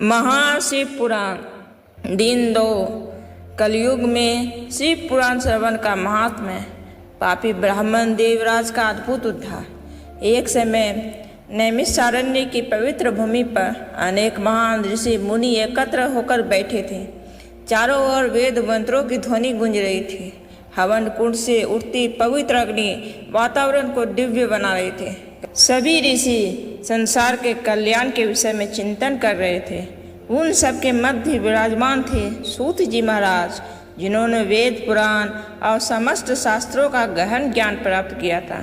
महाशिव पुराण दिन 2। कलयुग में शिव पुराण श्रवण का महात्म्य। पापी ब्राह्मण देवराज का अद्भुत उद्धार। एक समय नैमिषारण्य की पवित्र भूमि पर अनेक महान ऋषि मुनि एकत्र होकर बैठे थे। चारों ओर वेद मंत्रों की ध्वनि गूंज रही थी। हवन कुंड से उठती पवित्र अग्नि वातावरण को दिव्य बना रहे थे। सभी ऋषि संसार के कल्याण के विषय में चिंतन कर रहे थे। उन सबके मध्य विराजमान थे सूत जी महाराज, जिन्होंने वेद पुराण और समस्त शास्त्रों का गहन ज्ञान प्राप्त किया था।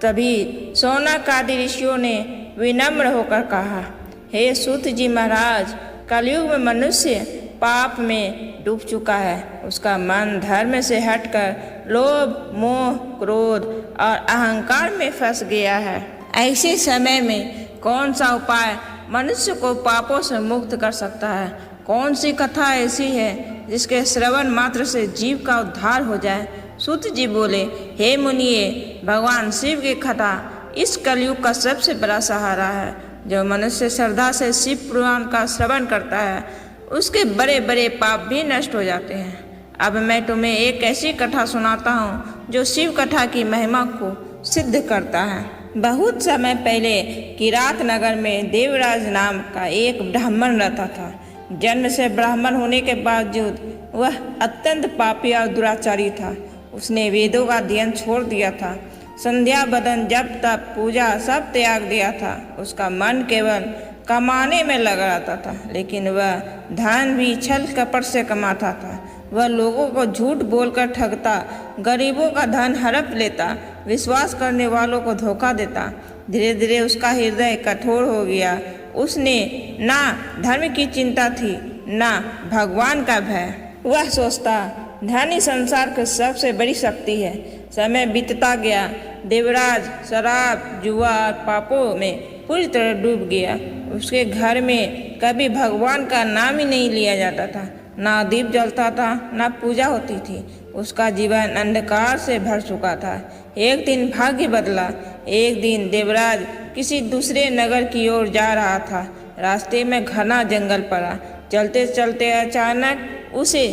तभी शौनक आदि ऋषियों ने विनम्र होकर कहा, हे सूत जी महाराज, कलयुग में मनुष्य पाप में डूब चुका है। उसका मन धर्म से हटकर लोभ, मोह, क्रोध और अहंकार में फंस गया है। ऐसे समय में कौन सा उपाय मनुष्य को पापों से मुक्त कर सकता है? कौन सी कथा ऐसी है जिसके श्रवण मात्र से जीव का उद्धार हो जाए? सूत जी बोले, हे मुनिये, भगवान शिव की कथा इस कलयुग का सबसे बड़ा सहारा है। जो मनुष्य श्रद्धा से शिव पुराण का श्रवण करता है, उसके बड़े बड़े पाप भी नष्ट हो जाते हैं। अब मैं तुम्हें एक ऐसी कथा सुनाता हूँ जो शिव कथा की महिमा को सिद्ध करता है। बहुत समय पहले किरात नगर में देवराज नाम का एक ब्राह्मण रहता था। जन्म से ब्राह्मण होने के बावजूद वह अत्यंत पापी और दुराचारी था। उसने वेदों का अध्ययन छोड़ दिया था। संध्या बदन, जप तप, पूजा सब त्याग दिया था। उसका मन केवल कमाने में लगा रहता था, लेकिन वह धन भी छल कपट से कमाता था। वह लोगों को झूठ बोलकर ठगता, गरीबों का धन हड़प लेता, विश्वास करने वालों को धोखा देता। धीरे धीरे उसका हृदय कठोर हो गया। उसने ना धर्म की चिंता थी, ना भगवान का भय। वह सोचता, धन ही संसार की सबसे बड़ी शक्ति है। समय बीतता गया। देवराज शराब, जुआ और पापों में पूरी तरह डूब गया। उसके घर में कभी भगवान का नाम ही नहीं लिया जाता था। ना दीप जलता था, ना पूजा होती थी। उसका जीवन अंधकार से भर चुका था। एक दिन भाग्य बदला। एक दिन देवराज किसी दूसरे नगर की ओर जा रहा था। रास्ते में घना जंगल पड़ा। चलते चलते अचानक उसे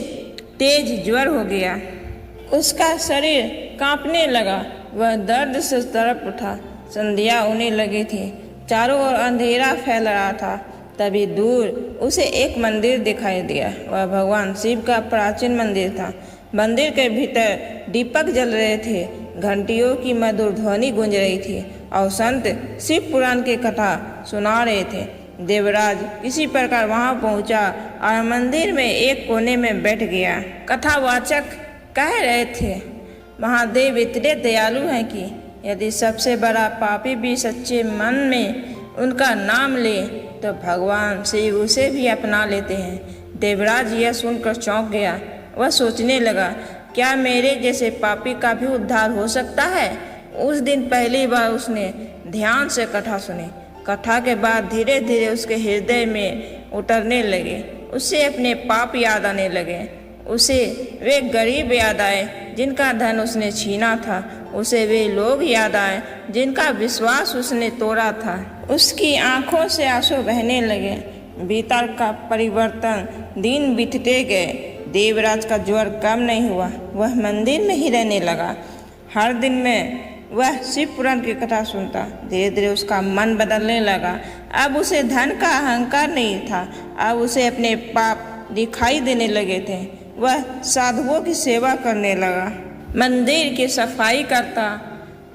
तेज ज्वर हो गया। उसका शरीर कांपने लगा। वह दर्द से तड़प उठा। संध्या होने लगी थी। चारों ओर अंधेरा फैल रहा था। तभी दूर उसे एक मंदिर दिखाई दिया। वह भगवान शिव का प्राचीन मंदिर था। मंदिर के भीतर दीपक जल रहे थे। घंटियों की मधुर ध्वनि गूंज रही थी और संत शिव पुराण की कथा सुना रहे थे। देवराज किसी प्रकार वहां पहुंचा और मंदिर में एक कोने में बैठ गया। कथावाचक कह रहे थे, महादेव इतने दयालु हैं कि यदि सबसे बड़ा पापी भी सच्चे मन में उनका नाम ले तो भगवान शिव उसे भी अपना लेते हैं। देवराज यह सुनकर चौंक गया। वह सोचने लगा, क्या मेरे जैसे पापी का भी उद्धार हो सकता है? उस दिन पहली बार उसने ध्यान से कथा सुनी। कथा के बाद धीरे धीरे उसके हृदय में उतरने लगे। उसे अपने पाप याद आने लगे। उसे वे गरीब याद आए जिनका धन उसने छीना था। उसे वे लोग याद आए जिनका विश्वास उसने तोड़ा था। उसकी आंखों से आंसू बहने लगे। भीतर का परिवर्तन दिन बीतते गए। देवराज का ज्वर कम नहीं हुआ। वह मंदिर में ही रहने लगा। हर दिन में वह शिव पुराण की कथा सुनता। धीरे धीरे उसका मन बदलने लगा। अब उसे धन का अहंकार नहीं था। अब उसे अपने पाप दिखाई देने लगे थे। वह साधुओं की सेवा करने लगा। मंदिर की सफाई करता,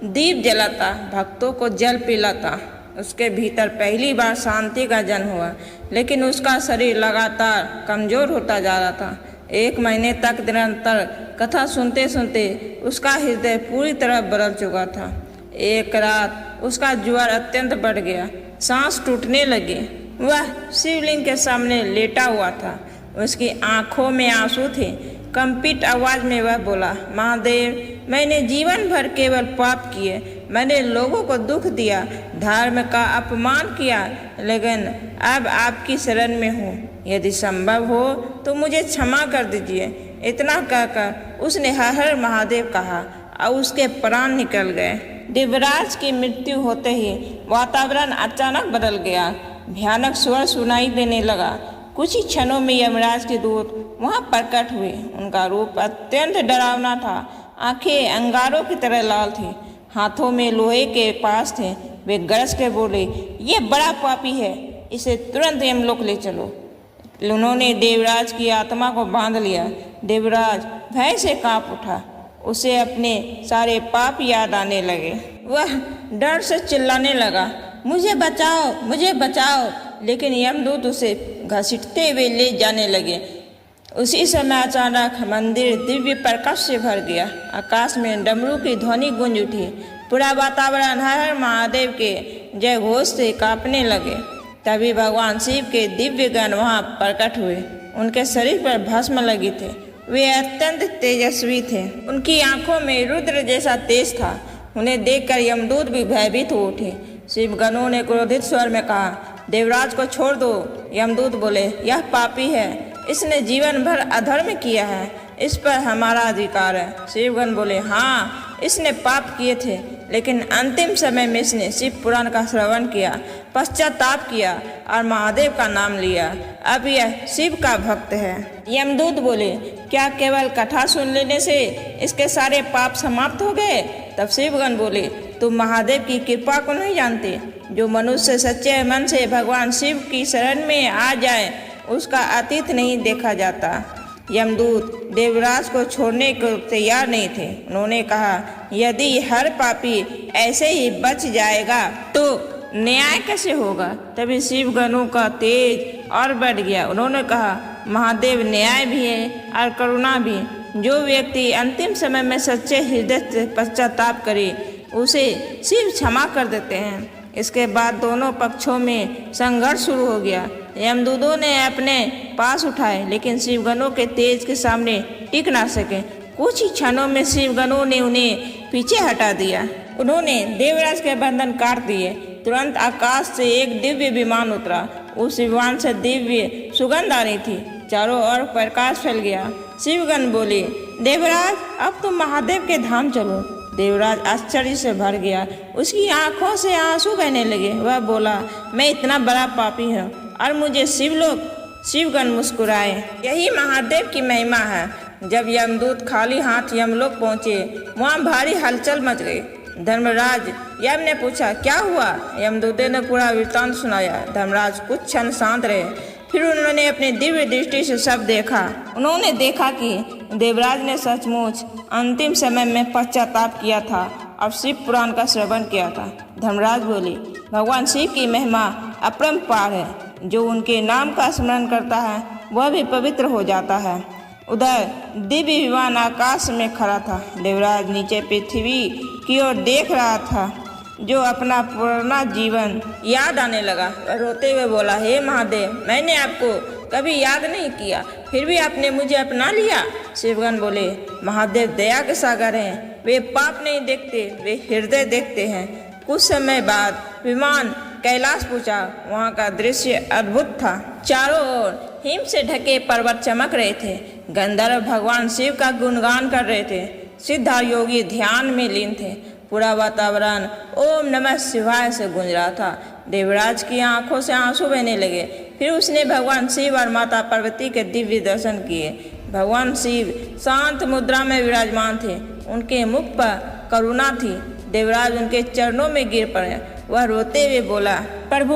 दीप जलाता, भक्तों को जल पिलाता। उसके भीतर पहली बार शांति का जन्म हुआ, लेकिन उसका शरीर लगातार कमजोर होता जा रहा था। 1 महीने तक निरंतर कथा सुनते सुनते उसका हृदय पूरी तरह बदल चुका था। एक रात उसका ज्वर अत्यंत बढ़ गया। सांस टूटने लगे। वह शिवलिंग के सामने लेटा हुआ था। उसकी आंखों में आंसू थे। कंपित आवाज में वह बोला, महादेव, मैंने जीवन भर केवल पाप किए। मैंने लोगों को दुख दिया, धर्म का अपमान किया, लेकिन अब आपकी शरण में हूँ। यदि संभव हो तो मुझे क्षमा कर दीजिए। इतना कहकर उसने हर हर महादेव कहा और उसके प्राण निकल गए। देवराज की मृत्यु होते ही वातावरण अचानक बदल गया। भयानक स्वर सुनाई देने लगा। कुछ ही क्षणों में यमराज के दूत वहां प्रकट हुए। उनका रूप अत्यंत डरावना था। आंखें अंगारों की तरह लाल थी, हाथों में लोहे के पास थे। वे गरज के बोले, ये बड़ा पापी है, इसे तुरंत यमलोक ले चलो। उन्होंने देवराज की आत्मा को बांध लिया। देवराज भय से कांप उठा। उसे अपने सारे पाप याद आने लगे। वह डर से चिल्लाने लगा, मुझे बचाओ, मुझे बचाओ। लेकिन यमदूत उसे घसीटते हुए ले जाने लगे। उसी समय अचानक मंदिर दिव्य प्रकाश से भर गया। आकाश में डमरू की ध्वनि गूंज उठी। पूरा वातावरण हर हर महादेव के जय घोष से कांपने लगे। तभी भगवान शिव के दिव्य गण वहां प्रकट हुए। उनके शरीर पर भस्म लगी थे। वे अत्यंत तेजस्वी थे। उनकी आंखों में रुद्र जैसा तेज था। उन्हें देखकर यमदूत भी भयभीत हो उठे। शिवगणों ने क्रोधित स्वर में कहा, देवराज को छोड़ दो। यमदूत बोले, यह पापी है, इसने जीवन भर अधर्म किया है, इस पर हमारा अधिकार है। शिवगण बोले, हाँ, इसने पाप किए थे, लेकिन अंतिम समय में इसने शिव पुराण का श्रवण किया, पश्चाताप किया और महादेव का नाम लिया। अब यह शिव का भक्त है। यमदूत बोले, क्या केवल कथा सुन लेने से इसके सारे पाप समाप्त हो गए? तब शिवगण बोले, तुम महादेव की कृपा को नहीं जानते। जो मनुष्य सच्चे मन से भगवान शिव की शरण में आ जाए, उसका अतीत नहीं देखा जाता। यमदूत देवराज को छोड़ने को तैयार नहीं थे। उन्होंने कहा, यदि हर पापी ऐसे ही बच जाएगा तो न्याय कैसे होगा? तभी शिवगणों का तेज और बढ़ गया। उन्होंने कहा, महादेव न्याय भी है और करुणा भी। जो व्यक्ति अंतिम समय में सच्चे हृदय से पश्चाताप करे, उसे शिव क्षमा कर देते हैं। इसके बाद दोनों पक्षों में संघर्ष शुरू हो गया। यमदूतों ने अपने पास उठाए, लेकिन शिवगणों के तेज के सामने टिक ना सके। कुछ ही क्षणों में शिवगणों ने उन्हें पीछे हटा दिया। उन्होंने देवराज के बंधन काट दिए। तुरंत आकाश से एक दिव्य विमान उतरा। उस विमान से दिव्य सुगंध आ रही थी। चारों ओर प्रकाश फैल गया। शिवगण बोले, देवराज, अब तुम महादेव के धाम चलो। देवराज आश्चर्य से भर गया। उसकी आंखों से आंसू बहने लगे। वह बोला, मैं इतना बड़ा पापी हूँ और मुझे शिवलोक। शिवगण मुस्कुराए। यही महादेव की महिमा है। जब यमदूत खाली हाथ यमलोक पहुँचे, वहाँ भारी हलचल मच गई। धर्मराज यम ने पूछा, क्या हुआ? यमदूतों ने पूरा वृत्तांत सुनाया। धर्मराज कुछ क्षण शांत रहे, फिर उन्होंने अपनी दिव्य दृष्टि से सब देखा। उन्होंने देखा कि देवराज ने सचमुच अंतिम समय में पश्चाताप किया था और शिव पुराण का श्रवण किया था। धर्मराज बोले, भगवान शिव की महिमा अपरंपार है। जो उनके नाम का स्मरण करता है, वह भी पवित्र हो जाता है। उधर दिव्य विमान आकाश में खड़ा था। देवराज नीचे पृथ्वी की ओर देख रहा था, जो अपना पुराना जीवन याद आने लगा। रोते हुए बोला, हे महादेव, मैंने आपको कभी याद नहीं किया, फिर भी आपने मुझे अपना लिया। शिवगण बोले, महादेव दया के सागर हैं। वे पाप नहीं देखते, वे हृदय देखते हैं। कुछ समय बाद विमान कैलाश पहुंचा। वहाँ का दृश्य अद्भुत था। चारों ओर हिम से ढके पर्वत चमक रहे थे। गंधर्व भगवान शिव का गुणगान कर रहे थे। सिद्ध और योगी ध्यान में लीन थे। पूरा वातावरण ओम नमः शिवाय से गूंज रहा था। देवराज की आंखों से आंसू बहने लगे। फिर उसने भगवान शिव और माता पार्वती के दिव्य दर्शन किए। भगवान शिव शांत मुद्रा में विराजमान थे। उनके मुख पर करुणा थी। देवराज उनके चरणों में गिर पड़े। वह रोते हुए बोला, प्रभु,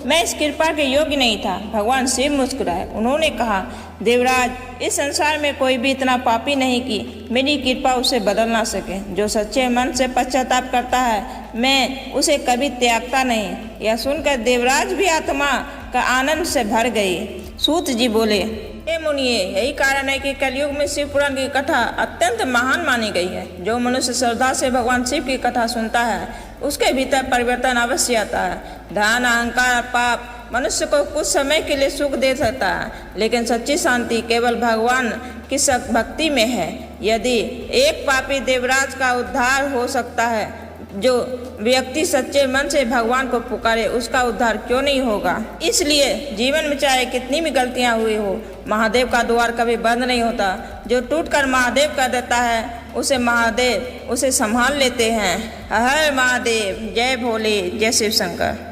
मैं इस कृपा के योग्य नहीं था। भगवान शिव मुस्कुराए। उन्होंने कहा, देवराज, इस संसार में कोई भी इतना पापी नहीं कि मेरी कृपा उसे बदल ना सके। जो सच्चे मन से पश्चाताप करता है, मैं उसे कभी त्यागता नहीं। यह सुनकर देवराज भी आत्मा का आनंद से भर गई। सूत जी बोले, हे मुनिये, यही कारण है कि कलयुग में शिव पुराण की कथा अत्यंत महान मानी गई है। जो मनुष्य श्रद्धा से भगवान शिव की कथा सुनता है, उसके भीतर परिवर्तन अवश्य आता है। धन, अहंकार, पाप मनुष्य को कुछ समय के लिए सुख दे सकता है, लेकिन सच्ची शांति केवल भगवान की भक्ति में है। यदि एक पापी देवराज का उद्धार हो सकता है, जो व्यक्ति सच्चे मन से भगवान को पुकारे, उसका उद्धार क्यों नहीं होगा? इसलिए जीवन में चाहे कितनी भी गलतियां हुई हो, महादेव का द्वार कभी बंद नहीं होता। जो टूटकर महादेव का देता है, उसे महादेव उसे संभाल लेते हैं। हर महादेव, जय भोले, जय शिव शंकर।